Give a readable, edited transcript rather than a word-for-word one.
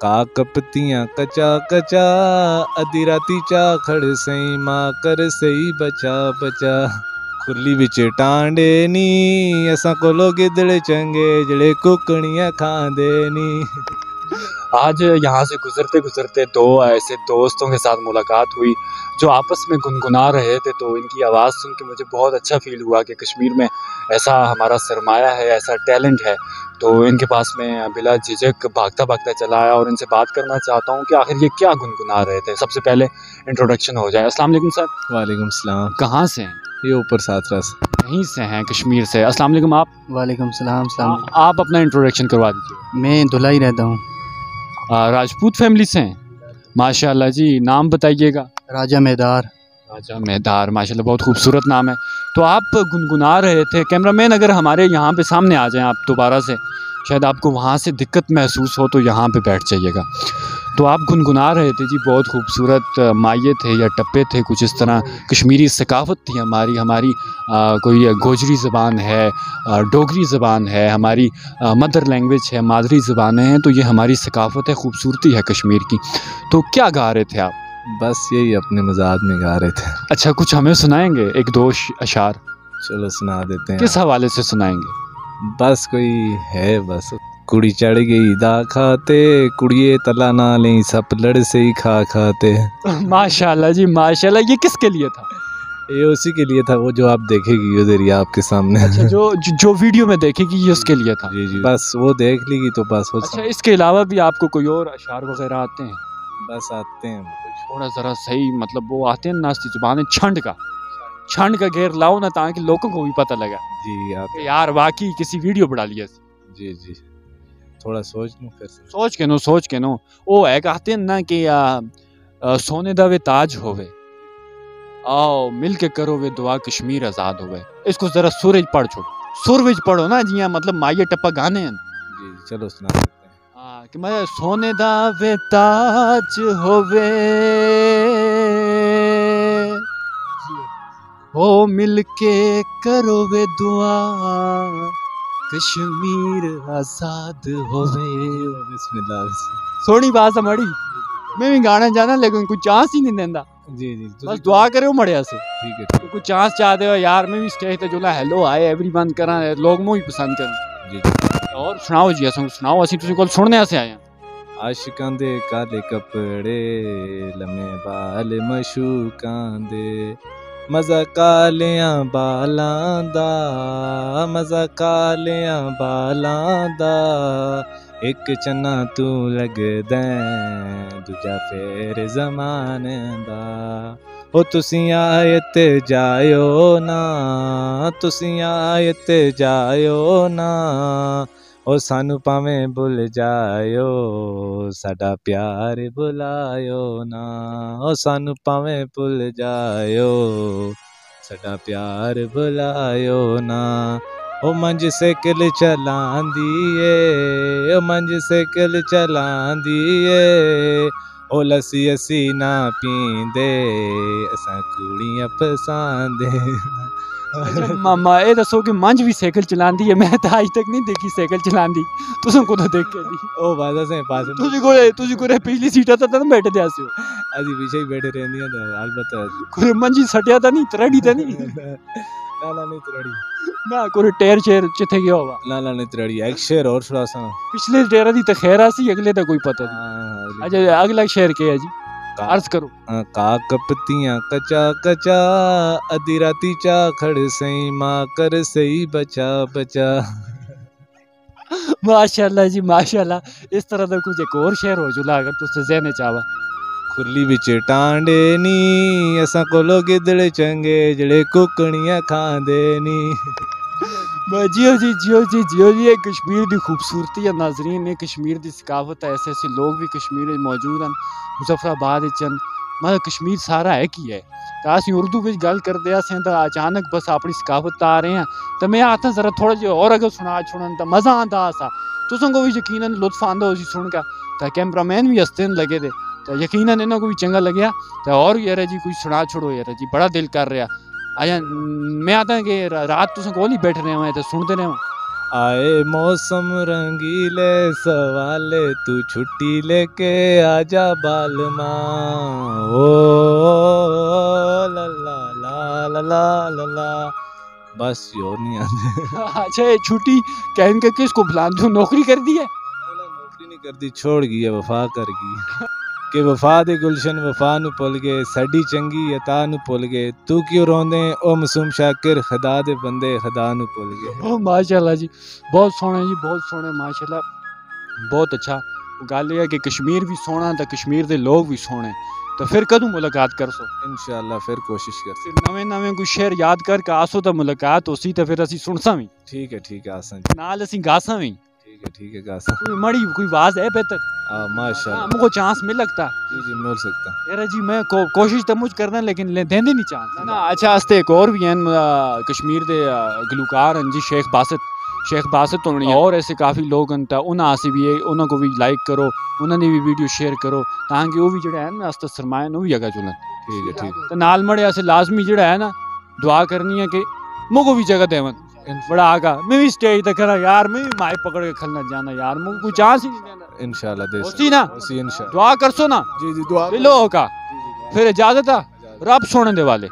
काक पत्तियां कचा कचा अद्धी राती चा खड़ सई मां कर सही बचा बचा खुली विच टांडे नी असां कोलो गिदड़ चंगे जड़े कुकड़ियां खांदे नी। आज यहाँ से गुजरते गुजरते दो ऐसे दोस्तों के साथ मुलाकात हुई जो आपस में गुनगुना रहे थे, तो इनकी आवाज़ सुन के मुझे बहुत अच्छा फील हुआ कि कश्मीर में ऐसा हमारा सरमाया है, ऐसा टैलेंट है। तो इनके पास में बिला झिझक भागता भागता चला आया और इनसे बात करना चाहता हूँ कि आखिर ये क्या गुनगुना रहे थे। सबसे पहले इंट्रोडक्शन हो जाए। अस्सलाम वालेकुम सर। वालेकुम सलाम। कहाँ से हैं? ये ऊपर साथरा से। यहीं से हैं, कश्मीर से। अस्सलाम वालेकुम। आप? वालेकुम सलाम। सलाम। आप अपना इंट्रोडक्शन करवा दीजिए। मैं धुलाई रहता हूँ। राजपूत फैमिली से हैं? माशाल्लाह जी। नाम बताइएगा। राजा मेदार। राजा मेदार, माशाल्लाह बहुत खूबसूरत नाम है। तो आप गुनगुना रहे थे। कैमरामैन अगर हमारे यहाँ पे सामने आ जाएं आप दोबारा से, शायद आपको वहाँ से दिक्कत महसूस हो तो यहाँ पे बैठ जाइएगा। तो आप गुनगुना रहे थे जी, बहुत खूबसूरत माये थे या टप्पे थे कुछ इस तरह। कश्मीरी सकाफ़त थी हमारी कोई गोजरी ज़बान है, डोगरी ज़बान है, हमारी मदर लैंग्वेज है, मादरी ज़बानें हैं। तो ये हमारी सकाफ़त है, खूबसूरती है कश्मीर की। तो क्या गा रहे थे आप? बस यही अपने मजाक में गा रहे थे। अच्छा, कुछ हमें सुनाएंगे एक दो अशार? चलो सुना देते हैं। किस हवाले से सुनाएंगे? बस कोई है बस। कुड़ी चढ़ गई दा खाते कुड़िए तला ना ले सब लड़ से ही खा खाते। माशाल्लाह जी माशाल्लाह। ये किसके लिए था? ये उसी के लिए था, वो जो आप देखेगी उधर ही आपके सामने। अच्छा, जो वीडियो में देखेगी ये उसके लिए था। जी जी, बस वो देख लेगी तो बस वो। अच्छा, इसके अलावा भी आपको कोई और अशार वगैरह आते हैं? बस आते हैं थोड़ा ज़रा सही, मतलब वो आते हैं नास्ती जुबान छंड का घेर लाओ ना, ताकि लोगों को भी पता लगा जी आते। यार वाकई किसी वीडियो बना लिया। जी जी, थोड़ा सोच लूँ फिर। सोच के नो वो है कहते हैं ना कि सोने दा वे ताज होवे, आओ मिल के करो वे दुआ कश्मीर आज़ाद होवे। इसको ज़रा सूरज पढ़ छोड़ो, सूरज पढ़ो ना जी, मतलब माये टप्पा गाने हैं। जी चलो सुना देते हैं। हाँ कि मैं सोने दा वे ताज होवे, हो मिल के करो वे दुआ कश्मीर आजाद होवे। बिस्मिल्लाह। सोनी बात हमारी, मैं भी गाना जाना लेकिन कोई चांस ही नहीं देता। जी जी, बस दुआ करे हो मड़िया से। ठीक है तो कोई चांस चाहते हो यार, मैं भी स्टेज पे जुला हेलो हाय एवरीवन करा, लोग मुझे पसंद करन। जी जी। और सुनाओ जी, असं सुनाओ, असीं तुसीं कोल सुनने से आए हैं। आशिकां दे काले कपड़े लम्मे बाल मशूकां दे, मज़ा कालियां बालां दा, मज़ा कालियां बालां दा, एक चन्ना तू लगदा दूजा फेर ज़माने दा। ओ तुसीं आए ते जायो ना, तुसीं आए ते जायो ना, ओ सानू भावें भुल जायो साडा प्यार भुलायो ना, ओ सानू भावें भुल जायो साडा प्यार भुलायो ना। ओ मंज साइकिल चलांदी ए, ओ मंज साइकिल चलांदी ए, ओ लस्सी असी ना पींदे असां कुड़ियां पसंद। अच्छा मामा ये दसो कि मंझ भी साइकिल चलांदी है? मैं तो आज तक नहीं देखी साइकिल चलांदी। तुम को देखे जी ओ बात से पास तुझी को पिछली सीटा तो तुम बैठे थे आसे अजी पीछे ही बैठे रहंदियां तो अलबत्ता कोई मंझी सटिया था नहीं, तरड़ी था नहीं। ना नहीं तरड़ी ना कोई टायर शेर चिथे गया होगा। ना नहीं तरड़ी एक शेर और सुना सा। पिछले टायर दी तो खैर आसी, अगले का कोई पता नहीं। अच्छा अगला शेर के है जी, अर्ज करो। काक पत्तियां कचा कचा अद्धी राती चा खड़ सई मां कर सही बचा बचा। माशाल्लाह जी माशाल्लाह। इस तरह का कुछ एक और शेर हो जुला अगर तुझसे जहने चावा। खुली विच टांडे नी असां कोलो गिदड़ चंगे जड़े कुकड़ियां खांदे नी। जियो जी जियो जी जियो जी। ये कश्मीर की खूबसूरती है नाजरीन, ये कश्मीर की सकाफत है। ऐसे ऐसे लोग भी कश्मीर में मौजूद हैं। मुजफ्फराबाद चंद मतलब कश्मीर सारा है की है। तो असं उर्दू में गल करते हैं तो अचानक बस अपनी सकाफत आ रहे हैं। तो मैं आता जरा थोड़ा जो और अगर सुना छुड़न तो मज़ा आता सा, तुम को भी यकीनन लुत्फ आंदा उसी सुन का। तो कैमरामैन भी हंसते लगे थे, तो यकीनन इन्हों को भी चंगा लगे। तो और यार जी कुछ सुना छोड़ो यार जी, बड़ा दिल कर रहा। अच्छा मैं आता कि रात तुम कोल ही बैठ रहे हो तो सुनते रहे। آئے موسم رنگیلے سوالے تو چھٹی لے کے آجا بالما او لا لا لا لا لا لا لا بس یور نہیں آتے. اچھا یہ چھٹی کہیں کہ کس کو بلان جو نوکری کر دی ہے؟ نوکری نہیں کرتی چھوڑ گئی ہے وفا کر گئی کہ وفا دے گلشن وفا نو پل گئے ساڈی چنگی عطا نو پل گئے تو کیوں روندے او معصوم شاکر خدا دے بندے خدا نو پل گئے. ماشاء اللہ جی بہت سونے جی بہت سونے ماشاء اللہ بہت اچھا. گل یہ ہے کہ کشمیر بھی سونا تو کشمیر دے لوگ بھی سونے تو پھر کدوں ملاقات کر سو انشاءاللہ پھر کوشش کرتے. نویں نویں کوئی شعر یاد کر کے آسو تو ملاقات ہوسی تو پھر اسی سنساں بھی ٹھیک ہے آسان جی نال اسی گاساں بھی ٹھیک ہے گاسا کوئی مڑی کوئی واز ہے بہتر ماشاءاللہ ہم کو چانس مل لگتا جی مل سکتا یار جی میں کوشش تو مجھ کرنا لیکن دیں نہیں چانس نا. اچھا ہستے ایک اور بھی ہیں کشمیر دے گلوکار ہیں جی شیخ باسط ہونے اور ایسے کافی لوگ ہیں انہاں سے بھی انہوں کو بھی لائک کرو انہوں نے بھی ویڈیو شیئر کرو تاکہ وہ بھی جڑا ہے نا اس سرمایہ نو بھی اگا چلن. ٹھیک ہے تو نال مڑے ایسے لازمی جڑا ہے نا دعا کرنی ہے کہ مو کو بھی جگہ دیون بڑا آگا میں بھی سٹیج تے کھڑا یار میں بھی مائک پکڑ کے کھلنا جانا یار مو کوئی چانس ہی نہیں دینا انشاءاللہ دے ہوسی نا انشاءاللہ دعا کرسو نا جی دعا دلو کا پھر اجازت ہے رب سونے دے والے